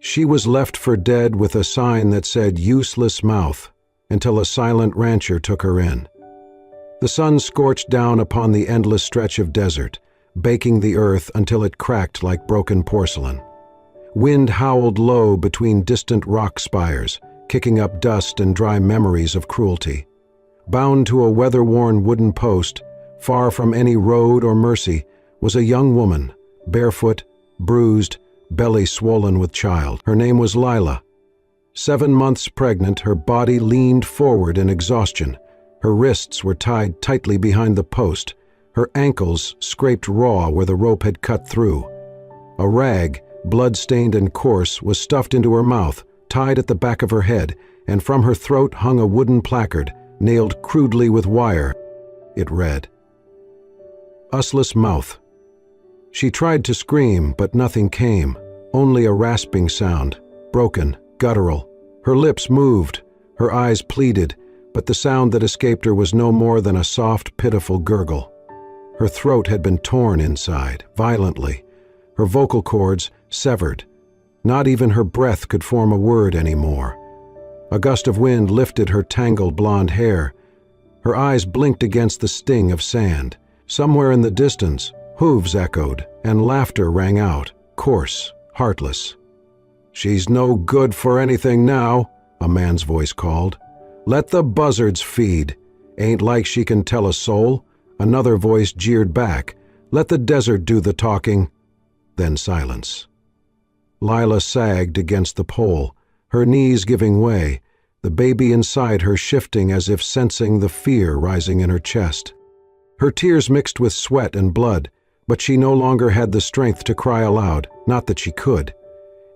She was left for dead with a sign that said "useless mouth" until a silent rancher took her in. The sun scorched down upon the endless stretch of desert, baking the earth until it cracked like broken porcelain. Wind howled low between distant rock spires, kicking up dust and dry memories of cruelty. Bound to a weather-worn wooden post, far from any road or mercy, was a young woman, barefoot, bruised, belly swollen with child. Her name was Lila. 7 months pregnant, her body leaned forward in exhaustion. Her wrists were tied tightly behind the post. Her ankles scraped raw where the rope had cut through. A rag, blood-stained and coarse, was stuffed into her mouth, tied at the back of her head, and from her throat hung a wooden placard, nailed crudely with wire. It read, "Useless mouth." She tried to scream, but nothing came, only a rasping sound, broken, guttural. Her lips moved, her eyes pleaded, but the sound that escaped her was no more than a soft, pitiful gurgle. Her throat had been torn inside, violently, her vocal cords severed. Not even her breath could form a word anymore. A gust of wind lifted her tangled blonde hair. Her eyes blinked against the sting of sand. Somewhere in the distance, hooves echoed, and laughter rang out, coarse, heartless. "She's no good for anything now," a man's voice called. "Let the buzzards feed. Ain't like she can tell a soul." Another voice jeered back, "Let the desert do the talking." Then silence. Lila sagged against the pole, her knees giving way, the baby inside her shifting as if sensing the fear rising in her chest. Her tears mixed with sweat and blood, but she no longer had the strength to cry aloud, not that she could.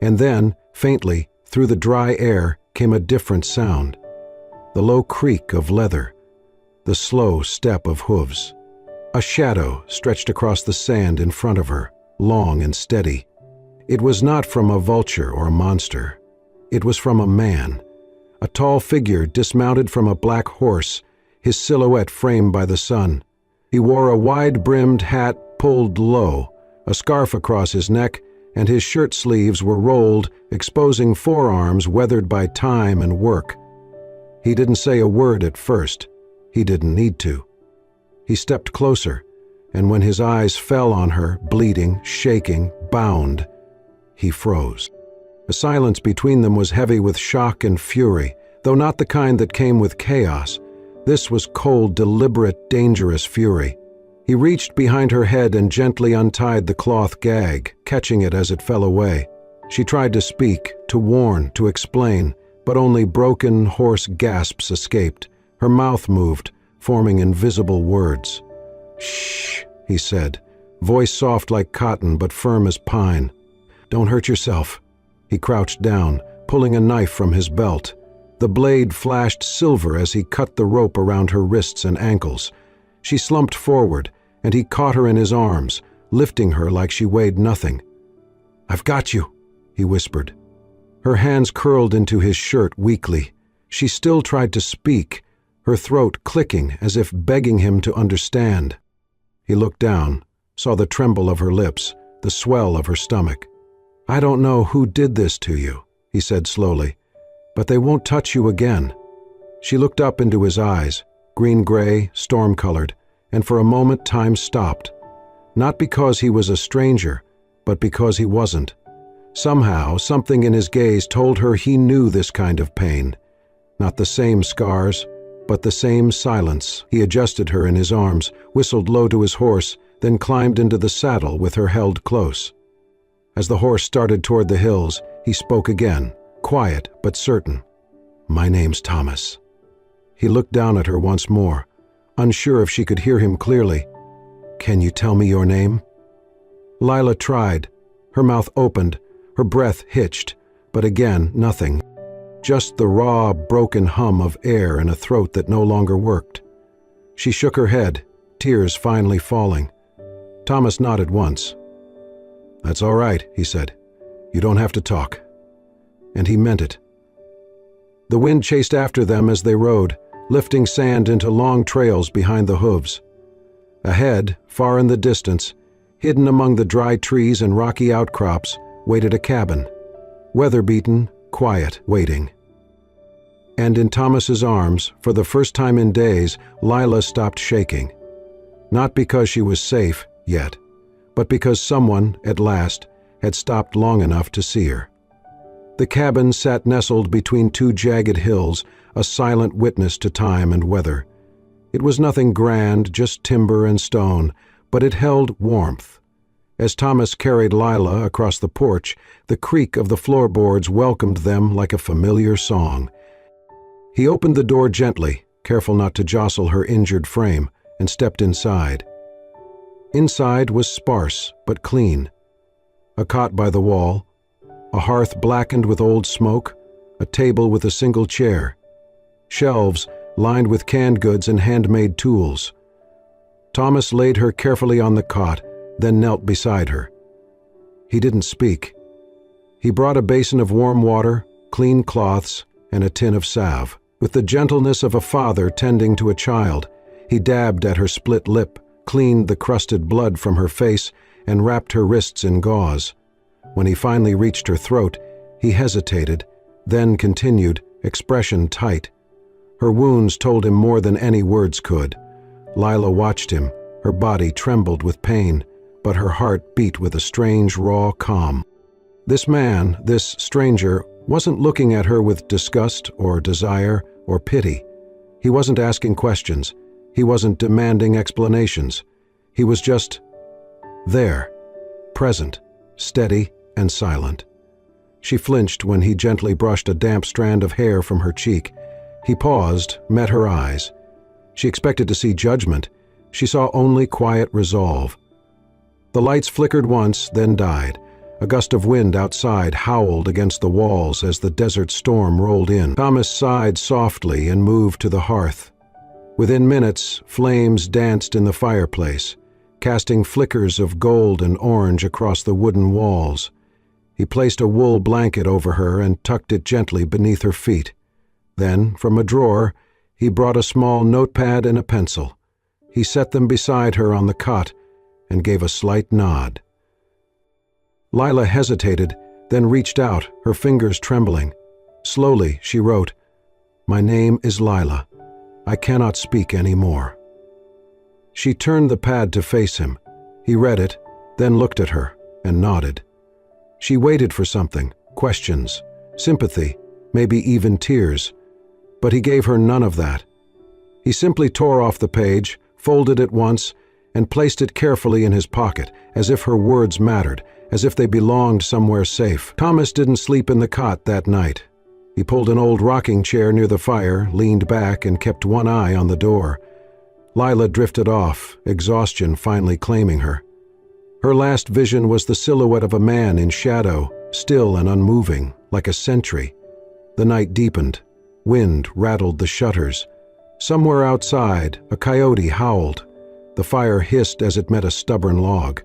And then, faintly, through the dry air, came a different sound. The low creak of leather, the slow step of hooves. A shadow stretched across the sand in front of her, long and steady. It was not from a vulture or a monster. It was from a man, a tall figure dismounted from a black horse, his silhouette framed by the sun. He wore a wide-brimmed hat pulled low, a scarf across his neck, and his shirt sleeves were rolled, exposing forearms weathered by time and work. He didn't say a word at first. He didn't need to. He stepped closer, and when his eyes fell on her, bleeding, shaking, bound, he froze. The silence between them was heavy with shock and fury, though not the kind that came with chaos. This was cold, deliberate, dangerous fury. He reached behind her head and gently untied the cloth gag, catching it as it fell away. She tried to speak, to warn, to explain, but only broken, hoarse gasps escaped. Her mouth moved, forming invisible words. "Shh," he said, voice soft like cotton but firm as pine. "Don't hurt yourself." He crouched down, pulling a knife from his belt. The blade flashed silver as he cut the rope around her wrists and ankles. She slumped forward, and he caught her in his arms, lifting her like she weighed nothing. "I've got you," he whispered. Her hands curled into his shirt weakly. She still tried to speak, her throat clicking as if begging him to understand. He looked down, saw the tremble of her lips, the swell of her stomach. "I don't know who did this to you," he said slowly, "but they won't touch you again." She looked up into his eyes, green-gray, storm-colored, and for a moment time stopped. Not because he was a stranger, but because he wasn't. Somehow, something in his gaze told her he knew this kind of pain. Not the same scars, but the same silence. He adjusted her in his arms, whistled low to his horse, then climbed into the saddle with her held close. As the horse started toward the hills, he spoke again, quiet but certain. "My name's Thomas." He looked down at her once more, unsure if she could hear him clearly. "Can you tell me your name?" Lila tried. Her mouth opened, her breath hitched, but again nothing. Just the raw, broken hum of air in a throat that no longer worked. She shook her head, tears finally falling. Thomas nodded once. "That's all right," he said. "You don't have to talk." And he meant it. The wind chased after them as they rode, lifting sand into long trails behind the hooves. Ahead, far in the distance, hidden among the dry trees and rocky outcrops, waited a cabin. weather-beaten, quiet, waiting. And in Thomas's arms, for the first time in days, Lila stopped shaking. Not because she was safe, yet, but because someone, at last, had stopped long enough to see her. The cabin sat nestled between two jagged hills, a silent witness to time and weather. It was nothing grand, just timber and stone, but it held warmth. As Thomas carried Lila across the porch, the creak of the floorboards welcomed them like a familiar song. He opened the door gently, careful not to jostle her injured frame, and stepped inside. Inside was sparse but clean. A cot by the wall, a hearth blackened with old smoke, a table with a single chair, shelves lined with canned goods and handmade tools. Thomas laid her carefully on the cot, then knelt beside her. He didn't speak. He brought a basin of warm water, clean cloths, and a tin of salve. With the gentleness of a father tending to a child, he dabbed at her split lip, cleaned the crusted blood from her face, and wrapped her wrists in gauze. When he finally reached her throat, he hesitated, then continued, expression tight. Her wounds told him more than any words could. Lila watched him. Her body trembled with pain, but her heart beat with a strange, raw calm. This man, this stranger, wasn't looking at her with disgust or desire or pity. He wasn't asking questions. He wasn't demanding explanations. He was just there, present, steady, and silent. She flinched when he gently brushed a damp strand of hair from her cheek. He paused, met her eyes. She expected to see judgment. She saw only quiet resolve. The lights flickered once, then died. A gust of wind outside howled against the walls as the desert storm rolled in. Thomas sighed softly and moved to the hearth. Within minutes, flames danced in the fireplace, casting flickers of gold and orange across the wooden walls. He placed a wool blanket over her and tucked it gently beneath her feet. Then, from a drawer, he brought a small notepad and a pencil. He set them beside her on the cot and gave a slight nod. Lila hesitated, then reached out, her fingers trembling. Slowly, she wrote, "My name is Lila. I cannot speak any more." She turned the pad to face him. He read it, then looked at her and nodded. She waited for something, questions, sympathy, maybe even tears. But he gave her none of that. He simply tore off the page, folded it once, and placed it carefully in his pocket, as if her words mattered, as if they belonged somewhere safe. Thomas didn't sleep in the cot that night. He pulled an old rocking chair near the fire, leaned back, and kept one eye on the door. Lila drifted off, exhaustion finally claiming her. Her last vision was the silhouette of a man in shadow, still and unmoving, like a sentry. The night deepened. Wind rattled the shutters. Somewhere outside, a coyote howled. The fire hissed as it met a stubborn log.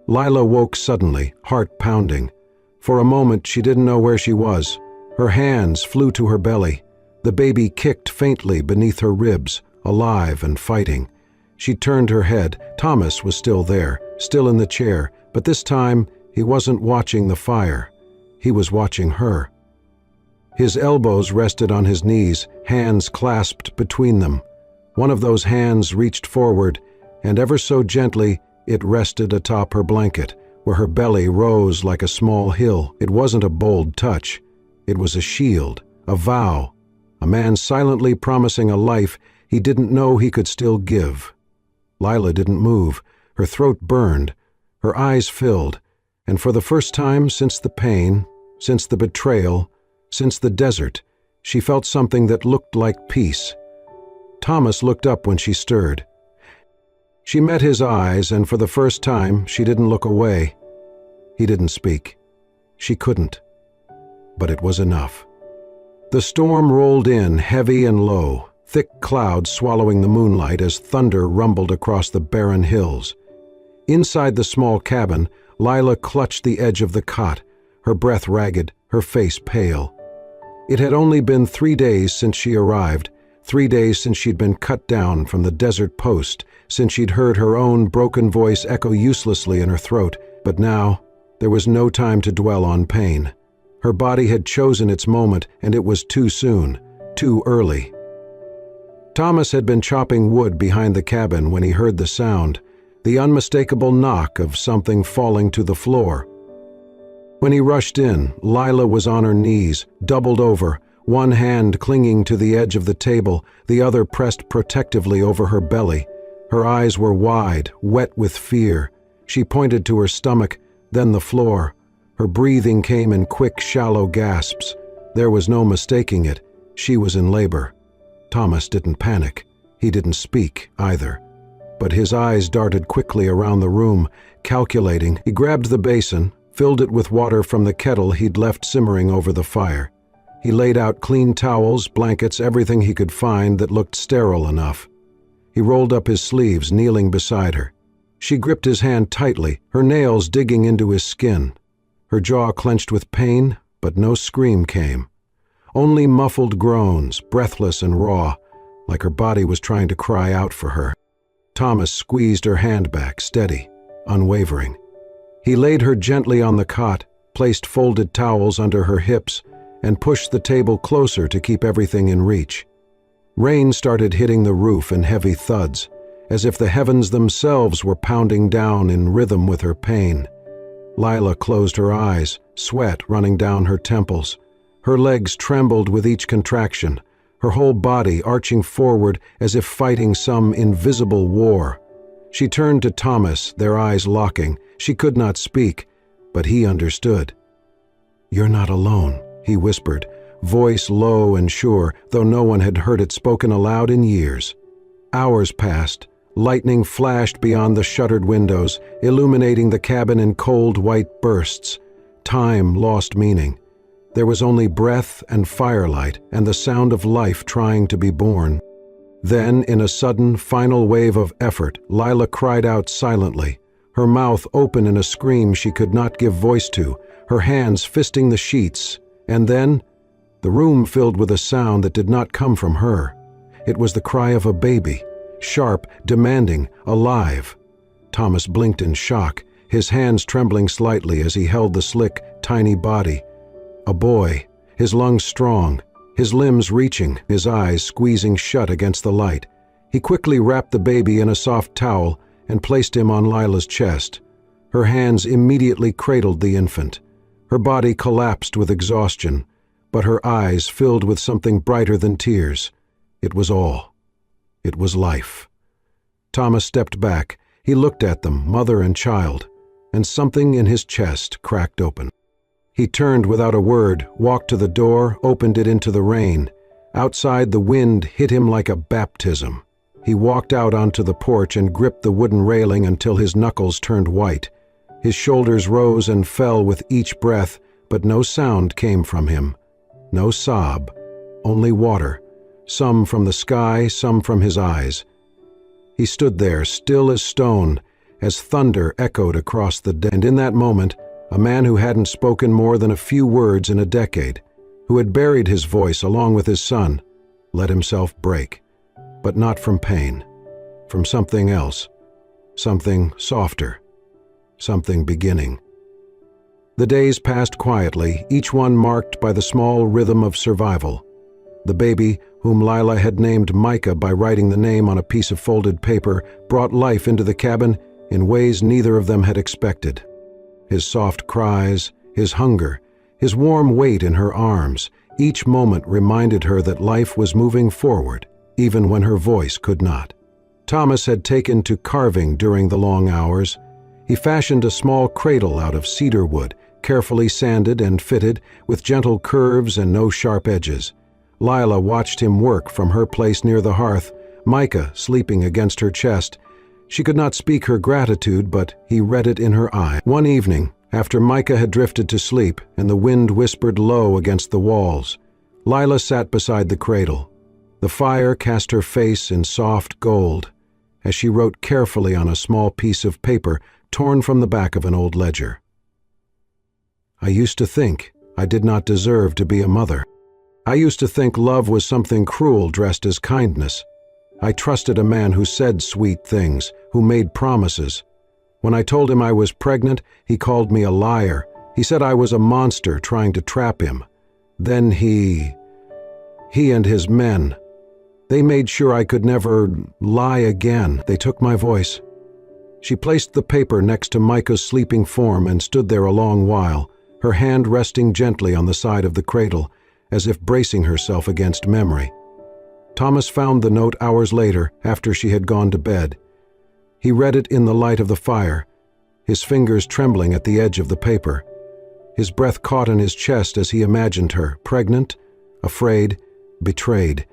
Lila woke suddenly, heart pounding. For a moment, she didn't know where she was. Her hands flew to her belly. The baby kicked faintly beneath her ribs, alive and fighting. She turned her head. Thomas was still there, still in the chair, but this time he wasn't watching the fire. He was watching her. His elbows rested on his knees, hands clasped between them. One of those hands reached forward, and ever so gently, it rested atop her blanket, where her belly rose like a small hill. It wasn't a bold touch. It was a shield, a vow, a man silently promising a life he didn't know he could still give. Lila didn't move. Her throat burned. Her eyes filled. And for the first time since the pain, since the betrayal, since the desert, she felt something that looked like peace. Thomas looked up when she stirred. She met his eyes, and for the first time, she didn't look away. He didn't speak. She couldn't. But it was enough. The storm rolled in, heavy and low, thick clouds swallowing the moonlight as thunder rumbled across the barren hills. Inside the small cabin, Lila clutched the edge of the cot, her breath ragged, her face pale. It had only been 3 days since she arrived, 3 days since she'd been cut down from the desert post, since she'd heard her own broken voice echo uselessly in her throat, but now there was no time to dwell on pain. Her body had chosen its moment, and it was too soon, too early. Thomas had been chopping wood behind the cabin when he heard the sound, the unmistakable knock of something falling to the floor. When he rushed in, Lila was on her knees, doubled over, one hand clinging to the edge of the table, the other pressed protectively over her belly. Her eyes were wide, wet with fear. She pointed to her stomach, then the floor. Her breathing came in quick, shallow gasps. There was no mistaking it. She was in labor. Thomas didn't panic. He didn't speak, either. But his eyes darted quickly around the room, calculating. He grabbed the basin, filled it with water from the kettle he'd left simmering over the fire. He laid out clean towels, blankets, everything he could find that looked sterile enough. He rolled up his sleeves, kneeling beside her. She gripped his hand tightly, her nails digging into his skin. Her jaw clenched with pain, but no scream came. Only muffled groans, breathless and raw, like her body was trying to cry out for her. Thomas squeezed her hand back, steady, unwavering. He laid her gently on the cot, placed folded towels under her hips, and pushed the table closer to keep everything in reach. Rain started hitting the roof in heavy thuds, as if the heavens themselves were pounding down in rhythm with her pain. Lila closed her eyes, sweat running down her temples. Her legs trembled with each contraction, her whole body arching forward as if fighting some invisible war. She turned to Thomas, their eyes locking. She could not speak, but he understood. "You're not alone," he whispered, voice low and sure, though no one had heard it spoken aloud in years. Hours passed. Lightning flashed beyond the shuttered windows, illuminating the cabin in cold white bursts. Time lost meaning. There was only breath and firelight and the sound of life trying to be born. Then, in a sudden, final wave of effort, Lila cried out silently, her mouth open in a scream she could not give voice to, her hands fisting the sheets, and then the room filled with a sound that did not come from her. It was the cry of a baby, sharp, demanding, alive. Thomas blinked in shock, his hands trembling slightly as he held the slick, tiny body. A boy, his lungs strong, his limbs reaching, his eyes squeezing shut against the light. He quickly wrapped the baby in a soft towel and placed him on Lila's chest. Her hands immediately cradled the infant. Her body collapsed with exhaustion, but her eyes filled with something brighter than tears. It was all. It was life. Thomas stepped back. He looked at them, mother and child, and something in his chest cracked open. He turned without a word, walked to the door, opened it into the rain. Outside, the wind hit him like a baptism. He walked out onto the porch and gripped the wooden railing until his knuckles turned white. His shoulders rose and fell with each breath, but no sound came from him. No sob, only water, some from the sky, some from his eyes. He stood there, still as stone, as thunder echoed across the day. And in that moment, a man who hadn't spoken more than a few words in a decade, who had buried his voice along with his son, let himself break. But not from pain, from something else, something softer, something beginning. The days passed quietly, each one marked by the small rhythm of survival. The baby, whom Lila had named Micah by writing the name on a piece of folded paper, brought life into the cabin in ways neither of them had expected. His soft cries, his hunger, his warm weight in her arms, each moment reminded her that life was moving forward, even when her voice could not. Thomas had taken to carving during the long hours. He fashioned a small cradle out of cedar wood, carefully sanded and fitted, with gentle curves and no sharp edges. Lila watched him work from her place near the hearth, Micah sleeping against her chest. She could not speak her gratitude, but he read it in her eye. One evening, after Micah had drifted to sleep and the wind whispered low against the walls, Lila sat beside the cradle. The fire cast her face in soft gold as she wrote carefully on a small piece of paper torn from the back of an old ledger. I used to think I did not deserve to be a mother. I used to think love was something cruel dressed as kindness. I trusted a man who said sweet things, who made promises. When I told him I was pregnant, he called me a liar, He said I was a monster trying to trap him. Then he and his men, they made sure I could never lie again. They took my voice." She placed the paper next to Micah's sleeping form and stood there a long while, her hand resting gently on the side of the cradle, as if bracing herself against memory. Thomas found the note hours later, after she had gone to bed. He read it in the light of the fire, his fingers trembling at the edge of the paper. His breath caught in his chest as he imagined her, pregnant, afraid, betrayed,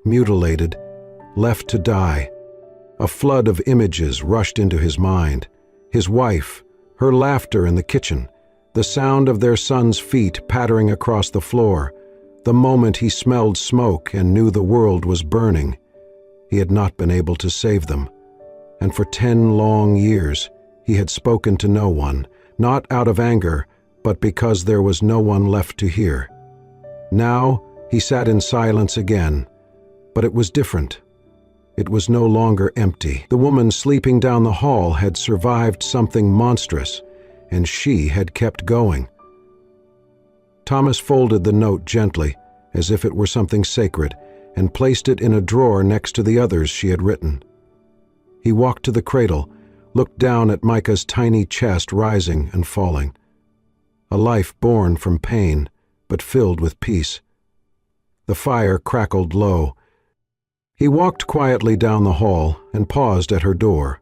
mutilated, left to die. A flood of images rushed into his mind. His wife, her laughter in the kitchen, the sound of their son's feet pattering across the floor, the moment he smelled smoke and knew the world was burning. He had not been able to save them. And for 10 long years, he had spoken to no one, not out of anger, but because there was no one left to hear. Now, he sat in silence again, but it was different. It was no longer empty. The woman sleeping down the hall had survived something monstrous, and she had kept going. Thomas folded the note gently, as if it were something sacred, and placed it in a drawer next to the others she had written. He walked to the cradle, looked down at Micah's tiny chest rising and falling. A life born from pain, but filled with peace. The fire crackled low. He walked quietly down the hall and paused at her door.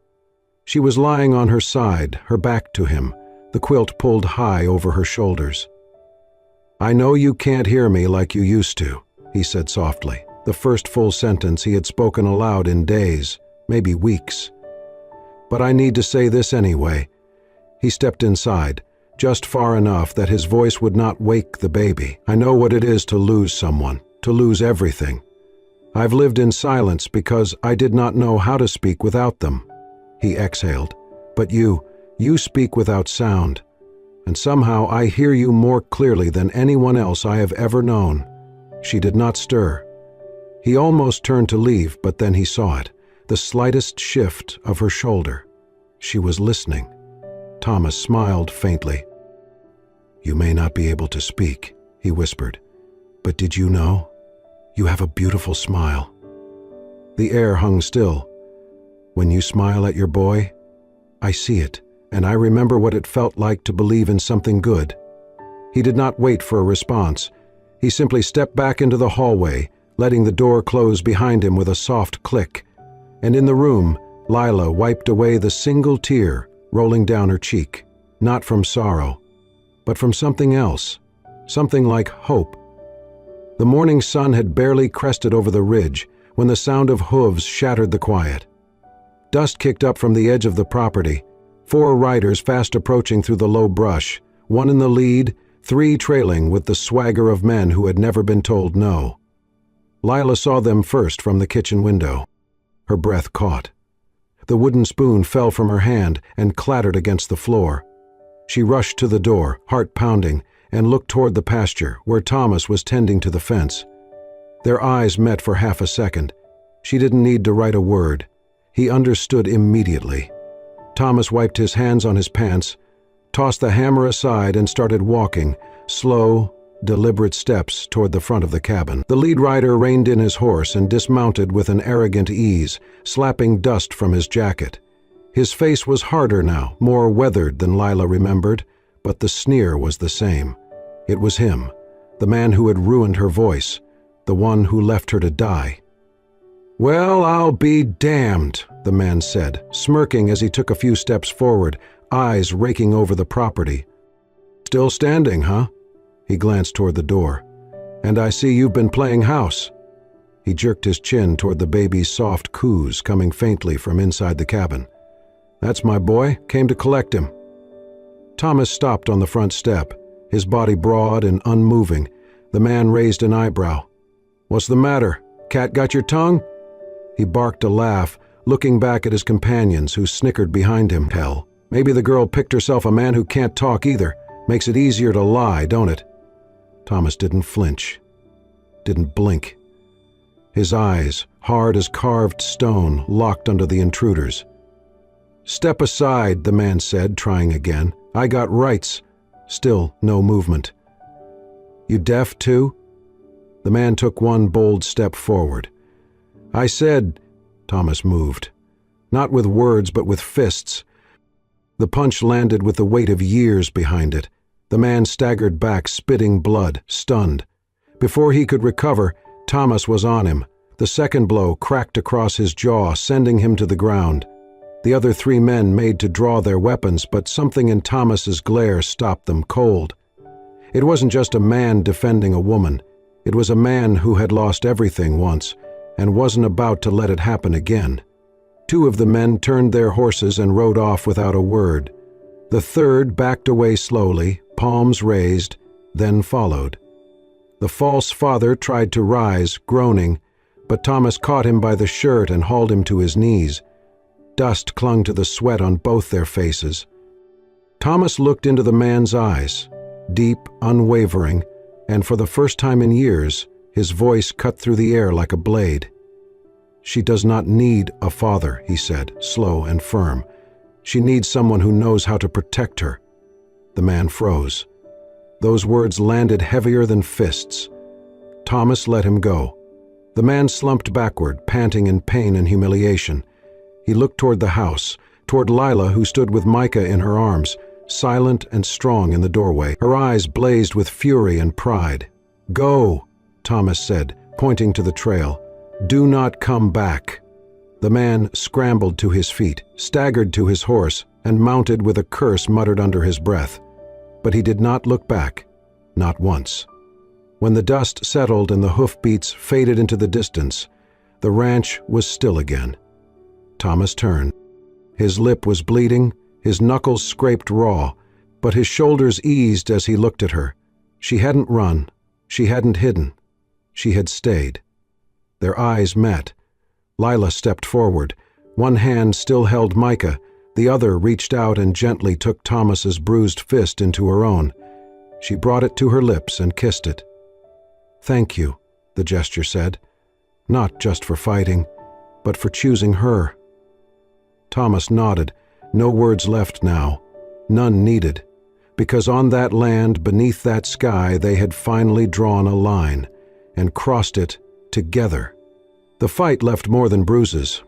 She was lying on her side, her back to him, the quilt pulled high over her shoulders. "I know you can't hear me like you used to," he said softly, the first full sentence he had spoken aloud in days, maybe weeks. "But I need to say this anyway." He stepped inside, just far enough that his voice would not wake the baby. "I know what it is to lose someone, to lose everything. I've lived in silence because I did not know how to speak without them." He exhaled. "But you speak without sound. And somehow I hear you more clearly than anyone else I have ever known." She did not stir. He almost turned to leave, but then he saw it, the slightest shift of her shoulder. She was listening. Thomas smiled faintly. "You may not be able to speak," he whispered, "but did you know? You have a beautiful smile." The air hung still. "When you smile at your boy, I see it. And I remember what it felt like to believe in something good." He did not wait for a response. He simply stepped back into the hallway, letting the door close behind him with a soft click. And in the room, Lila wiped away the single tear rolling down her cheek, not from sorrow, but from something else, something like hope. The morning sun had barely crested over the ridge when the sound of hooves shattered the quiet. Dust kicked up from the edge of the property, 4 riders fast approaching through the low brush, 1 in the lead, 3 trailing with the swagger of men who had never been told no. Lila saw them first from the kitchen window. Her breath caught. The wooden spoon fell from her hand and clattered against the floor. She rushed to the door, heart pounding, and looked toward the pasture where Thomas was tending to the fence. Their eyes met for half a second. She didn't need to write a word. He understood immediately. Thomas wiped his hands on his pants, tossed the hammer aside and started walking, slow, deliberate steps toward the front of the cabin. The lead rider reined in his horse and dismounted with an arrogant ease, slapping dust from his jacket. His face was harder now, more weathered than Lila remembered, but the sneer was the same. It was him, the man who had ruined her voice, the one who left her to die. "Well, I'll be damned," the man said, smirking as he took a few steps forward, eyes raking over the property. "Still standing, huh?" He glanced toward the door. "And I see you've been playing house." He jerked his chin toward the baby's soft coos coming faintly from inside the cabin. "That's my boy. Came to collect him." Thomas stopped on the front step, his body broad and unmoving. The man raised an eyebrow. "What's the matter? Cat got your tongue?" He barked a laugh, looking back at his companions who snickered behind him. "Hell, maybe the girl picked herself a man who can't talk either. Makes it easier to lie, don't it?" Thomas didn't flinch, didn't blink. His eyes, hard as carved stone, locked under the intruder's. "Step aside," the man said, trying again. "I got rights. Still no movement. "You deaf too?" The man took one bold step forward. "I said—" Thomas moved. Not with words, but with fists. The punch landed with the weight of years behind it. The man staggered back, spitting blood, stunned. Before he could recover, Thomas was on him. The second blow cracked across his jaw, sending him to the ground. The other three men made to draw their weapons, but something in Thomas's glare stopped them cold. It wasn't just a man defending a woman. It was a man who had lost everything once and wasn't about to let it happen again. Two of the men turned their horses and rode off without a word. The third backed away slowly, palms raised, then followed. The false father tried to rise, groaning, but Thomas caught him by the shirt and hauled him to his knees. Dust clung to the sweat on both their faces. Thomas looked into the man's eyes, deep, unwavering, and for the first time in years, his voice cut through the air like a blade. "She does not need a father," he said, slow and firm. "She needs someone who knows how to protect her." The man froze. Those words landed heavier than fists. Thomas let him go. The man slumped backward, panting in pain and humiliation. He looked toward the house, toward Lila, who stood with Micah in her arms, silent and strong in the doorway. Her eyes blazed with fury and pride. "Go," Thomas said, pointing to the trail. "Do not come back." The man scrambled to his feet, staggered to his horse, and mounted with a curse muttered under his breath. But he did not look back, not once. When the dust settled and the hoofbeats faded into the distance, the ranch was still again. Thomas turned. His lip was bleeding, his knuckles scraped raw, but his shoulders eased as he looked at her. She hadn't run, she hadn't hidden, she had stayed. Their eyes met. Lila stepped forward. One hand still held Micah, the other reached out and gently took Thomas's bruised fist into her own. She brought it to her lips and kissed it. "Thank you," the gesture said, "not just for fighting, but for choosing her." Thomas nodded, no words left now, none needed, because on that land, beneath that sky, they had finally drawn a line and crossed it together. The fight left more than bruises.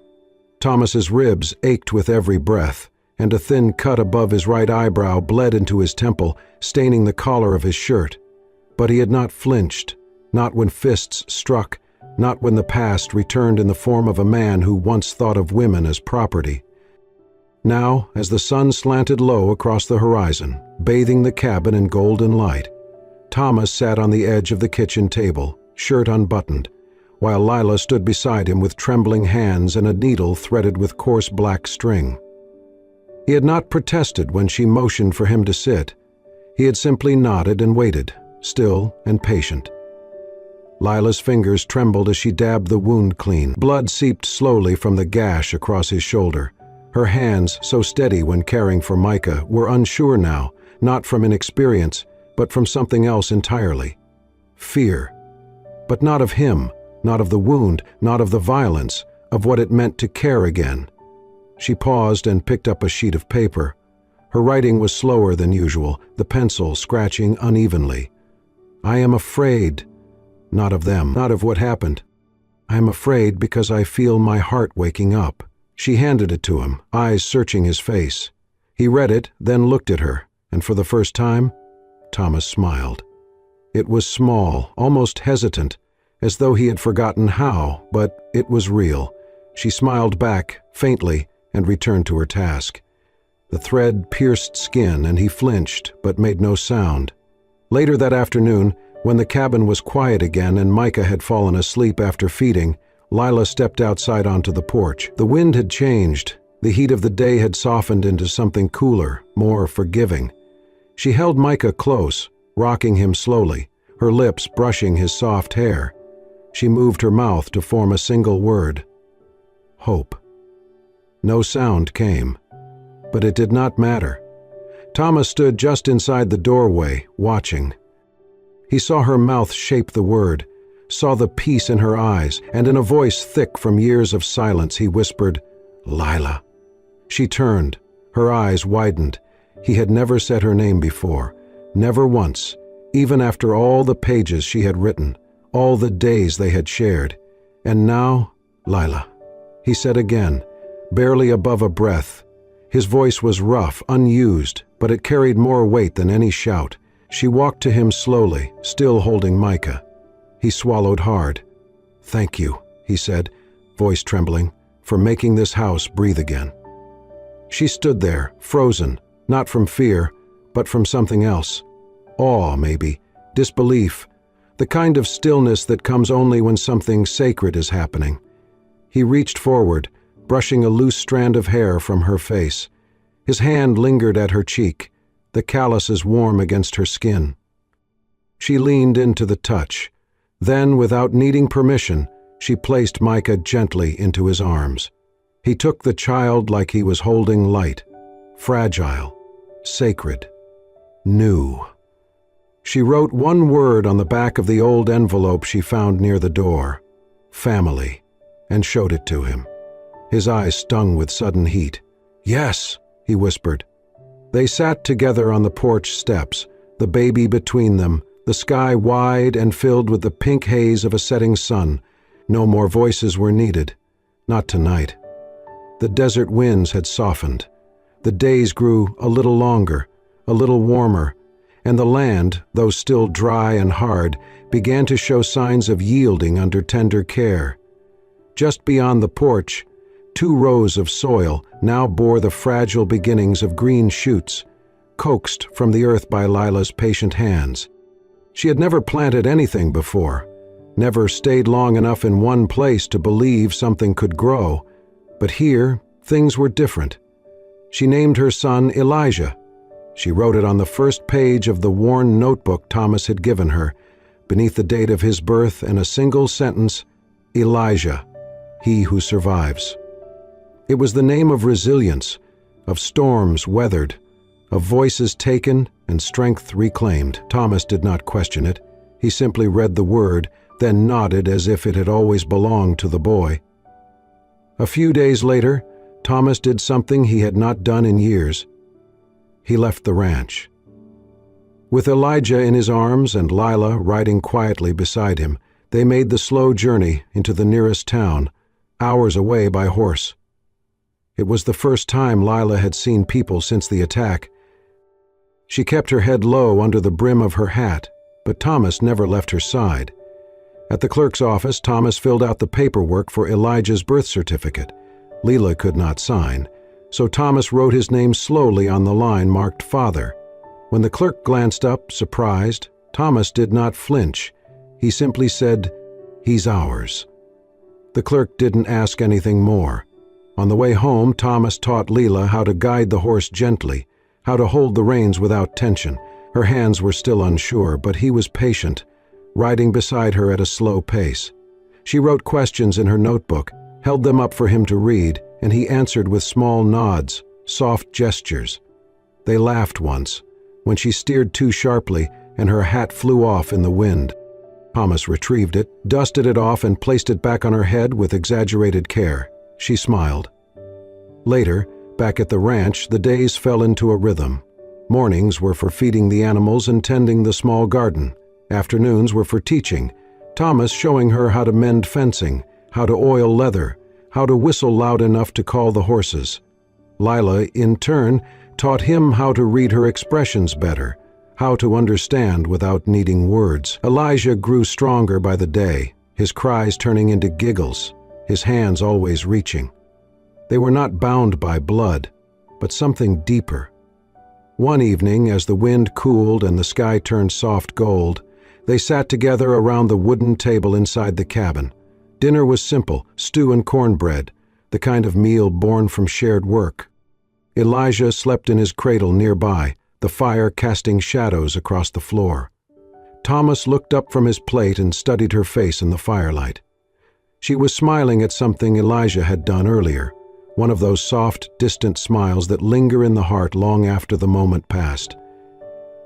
Thomas's ribs ached with every breath, and a thin cut above his right eyebrow bled into his temple, staining the collar of his shirt. But he had not flinched, not when fists struck, not when the past returned in the form of a man who once thought of women as property. Now, as the sun slanted low across the horizon, bathing the cabin in golden light, Thomas sat on the edge of the kitchen table, shirt unbuttoned, while Lila stood beside him with trembling hands and a needle threaded with coarse black string. He had not protested when she motioned for him to sit. He had simply nodded and waited, still and patient. Lila's fingers trembled as she dabbed the wound clean. Blood seeped slowly from the gash across his shoulder. Her hands, so steady when caring for Micah, were unsure now, not from inexperience, but from something else entirely. Fear. But not of him, not of the wound, not of the violence, of what it meant to care again. She paused and picked up a sheet of paper. Her writing was slower than usual, the pencil scratching unevenly. "I am afraid, not of them, not of what happened. I am afraid because I feel my heart waking up." She handed it to him, eyes searching his face. He read it, then looked at her, and for the first time, Thomas smiled. It was small, almost hesitant, as though he had forgotten how, but it was real. She smiled back, faintly, and returned to her task. The thread pierced skin, and he flinched, but made no sound. Later that afternoon, when the cabin was quiet again and Micah had fallen asleep after feeding, Lila stepped outside onto the porch. The wind had changed. The heat of the day had softened into something cooler, more forgiving. She held Micah close, rocking him slowly, her lips brushing his soft hair. She moved her mouth to form a single word. Hope. No sound came, but it did not matter. Thomas stood just inside the doorway, watching. He saw her mouth shape the word, saw the peace in her eyes, and in a voice thick from years of silence he whispered, "Lila." She turned, her eyes widened. He had never said her name before, Never once, even after all the pages she had written, all the days they had shared. And now, Lila, he said again, barely above a breath. His voice was rough, unused, but it carried more weight than any shout. She walked to him slowly, still holding Micah. He swallowed hard. "Thank you," he said, voice trembling, "for making this house breathe again." She stood there, frozen, not from fear, but from something else. Awe, maybe, disbelief, the kind of stillness that comes only when something sacred is happening. He reached forward, brushing a loose strand of hair from her face. His hand lingered at her cheek, the calluses warm against her skin. She leaned into the touch. Then, without needing permission, she placed Micah gently into his arms. He took the child like he was holding light, fragile, sacred, new. She wrote one word on the back of the old envelope she found near the door, "Family," and showed it to him. His eyes stung with sudden heat. "Yes," he whispered. They sat together on the porch steps, the baby between them, the sky wide and filled with the pink haze of a setting sun. No more voices were needed. Not tonight. The desert winds had softened. The days grew a little longer, a little warmer, and the land, though still dry and hard, began to show signs of yielding under tender care. Just beyond the porch, 2 rows of soil now bore the fragile beginnings of green shoots, coaxed from the earth by Lila's patient hands. She had never planted anything before, never stayed long enough in one place to believe something could grow, but here things were different. She named her son Elijah. She wrote it on the first page of the worn notebook Thomas had given her, beneath the date of his birth and a single sentence, "Elijah, he who survives." It was the name of resilience, of storms weathered, of voices taken and strength reclaimed. Thomas did not question it. He simply read the word, then nodded as if it had always belonged to the boy. A few days later, Thomas did something he had not done in years. He left the ranch. With Elijah in his arms and Lila riding quietly beside him, they made the slow journey into the nearest town, hours away by horse. It was the first time Lila had seen people since the attack. She kept her head low under the brim of her hat, but Thomas never left her side. At the clerk's office, Thomas filled out the paperwork for Elijah's birth certificate. Lila could not sign, so Thomas wrote his name slowly on the line marked Father. When the clerk glanced up, surprised, Thomas did not flinch. He simply said, "He's ours." The clerk didn't ask anything more. On the way home, Thomas taught Lila how to guide the horse gently, how to hold the reins without tension. Her hands were still unsure, but he was patient, riding beside her at a slow pace. She wrote questions in her notebook, held them up for him to read, and he answered with small nods, soft gestures. They laughed once, when she steered too sharply and her hat flew off in the wind. Thomas retrieved it, dusted it off, and placed it back on her head with exaggerated care. She smiled. Later, back at the ranch, the days fell into a rhythm. Mornings were for feeding the animals and tending the small garden. Afternoons were for teaching, Thomas showing her how to mend fencing, how to oil leather, how to whistle loud enough to call the horses. Lila, in turn, taught him how to read her expressions better, how to understand without needing words. Elijah grew stronger by the day, his cries turning into giggles, his hands always reaching. They were not bound by blood, but something deeper. One evening, as the wind cooled and the sky turned soft gold, they sat together around the wooden table inside the cabin. Dinner was simple, stew and cornbread, the kind of meal born from shared work. Elijah slept in his cradle nearby, the fire casting shadows across the floor. Thomas looked up from his plate and studied her face in the firelight. She was smiling at something Elijah had done earlier, one of those soft, distant smiles that linger in the heart long after the moment passed.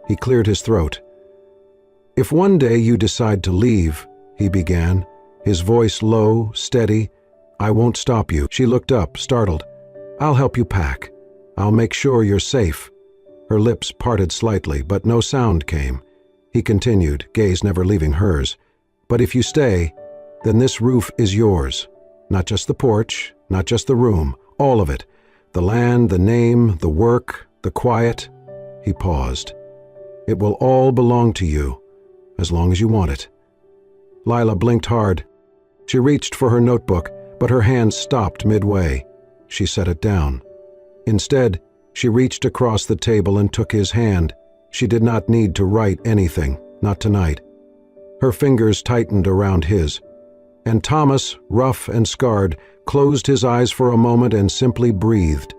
He cleared his throat. "If one day you decide to leave," he began, his voice low, steady, "I won't stop you." She looked up, startled. "I'll help you pack. I'll make sure you're safe." Her lips parted slightly, but no sound came. He continued, gaze never leaving hers. "But if you stay, then this roof is yours. Not just the porch, not just the room, all of it. The land, the name, the work, the quiet." He paused. "It will all belong to you, as long as you want it." Lila blinked hard. She reached for her notebook, but her hand stopped midway. She set it down. Instead, she reached across the table and took his hand. She did not need to write anything, not tonight. Her fingers tightened around his. And Thomas, rough and scarred, closed his eyes for a moment and simply breathed.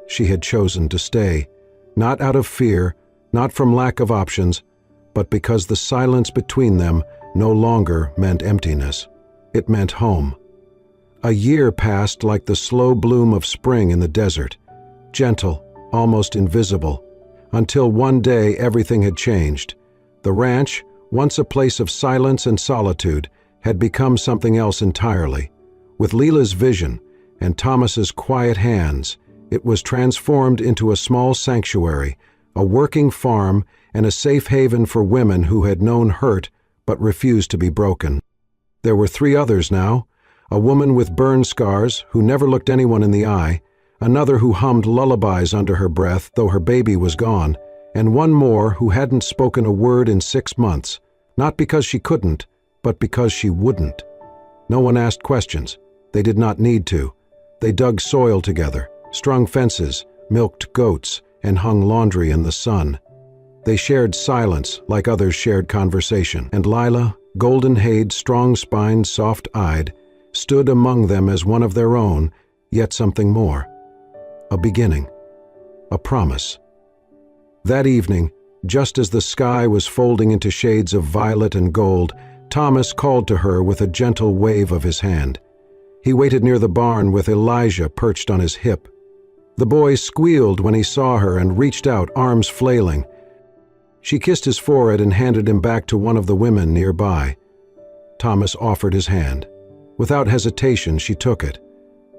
She had chosen to stay, not out of fear, not from lack of options, but because the silence between them no longer meant emptiness. It meant home. A year passed like the slow bloom of spring in the desert, gentle, almost invisible, until one day everything had changed. The ranch, once a place of silence and solitude, had become something else entirely. With Lila's vision and Thomas's quiet hands, it was transformed into a small sanctuary, a working farm, and a safe haven for women who had known hurt but refused to be broken. There were 3 others now: a woman with burn scars who never looked anyone in the eye, another who hummed lullabies under her breath though her baby was gone, and one more who hadn't spoken a word in 6 months, not because she couldn't, but because she wouldn't. No one asked questions. They did not need to. They dug soil together, strung fences, milked goats, and hung laundry in the sun. They shared silence like others shared conversation, and Lila, golden-haired, strong-spined, soft-eyed, stood among them as one of their own, yet something more. A beginning. A promise. That evening, just as the sky was folding into shades of violet and gold, Thomas called to her with a gentle wave of his hand. He waited near the barn with Elijah perched on his hip. The boy squealed when he saw her and reached out, arms flailing. She kissed his forehead and handed him back to one of the women nearby. Thomas offered his hand. Without hesitation, she took it.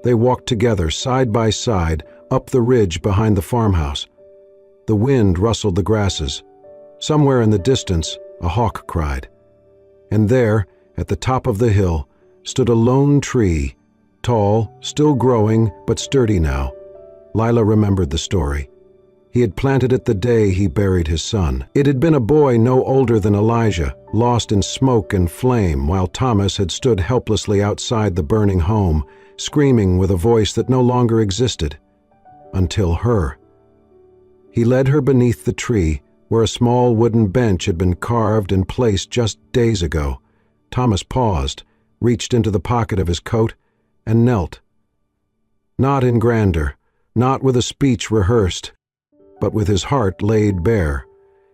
They walked together, side by side, up the ridge behind the farmhouse. The wind rustled the grasses. Somewhere in the distance, a hawk cried. And there, at the top of the hill, stood a lone tree, tall, still growing, but sturdy now. Lila remembered the story. He had planted it the day he buried his son. It had been a boy no older than Elijah, lost in smoke and flame, while Thomas had stood helplessly outside the burning home, screaming with a voice that no longer existed. Until her. He led her beneath the tree, where a small wooden bench had been carved and placed just days ago. Thomas paused, reached into the pocket of his coat, and knelt. Not in grandeur, not with a speech rehearsed, but with his heart laid bare.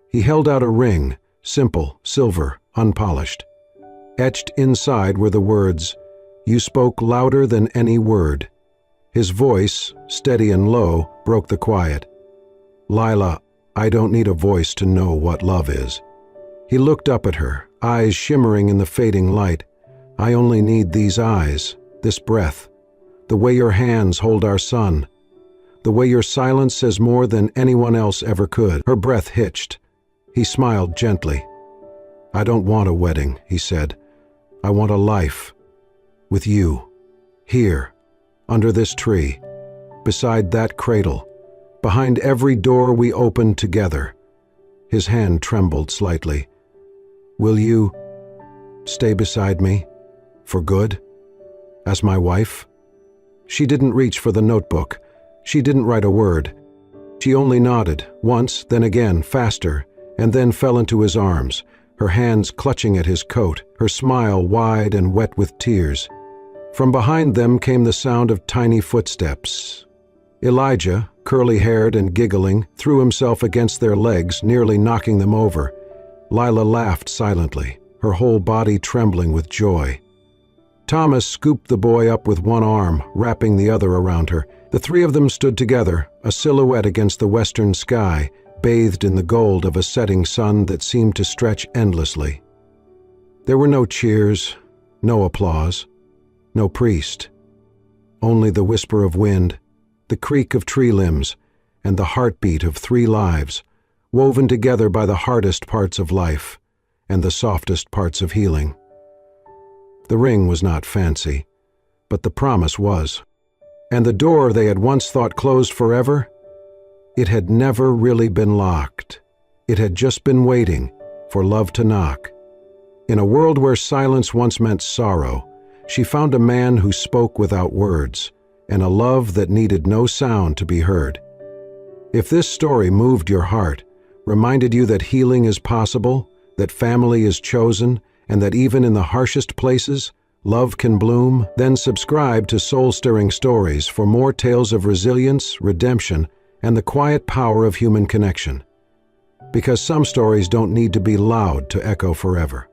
He held out a ring, simple, silver, unpolished. Etched inside were the words, "You spoke louder than any word." His voice, steady and low, broke the quiet. "Lila, I don't need a voice to know what love is." He looked up at her, eyes shimmering in the fading light. "I only need these eyes, this breath, the way your hands hold our son, the way your silence says more than anyone else ever could." Her breath hitched. He smiled gently. "I don't want a wedding," he said. "I want a life. With you. Here. Under this tree. Beside that cradle. Behind every door we opened together." His hand trembled slightly. "Will you stay beside me? For good? As my wife?" She didn't reach for the notebook. She didn't write a word. She only nodded, once, then again, faster, and then fell into his arms, her hands clutching at his coat, her smile wide and wet with tears. From behind them came the sound of tiny footsteps. Elijah, curly-haired and giggling, threw himself against their legs, nearly knocking them over. Lila laughed silently, her whole body trembling with joy. Thomas scooped the boy up with one arm, wrapping the other around her. The 3 of them stood together, a silhouette against the western sky, bathed in the gold of a setting sun that seemed to stretch endlessly. There were no cheers, no applause, no priest. Only the whisper of wind, the creak of tree limbs, and the heartbeat of 3 lives, woven together by the hardest parts of life and the softest parts of healing. The ring was not fancy, but the promise was. And the door they had once thought closed forever, it had never really been locked. It had just been waiting for love to knock. In a world where silence once meant sorrow, she found a man who spoke without words, and a love that needed no sound to be heard. If this story moved your heart, reminded you that healing is possible, that family is chosen, and that even in the harshest places, love can bloom, then subscribe to Soul-Stirring Stories for more tales of resilience, redemption, and the quiet power of human connection. Because some stories don't need to be loud to echo forever.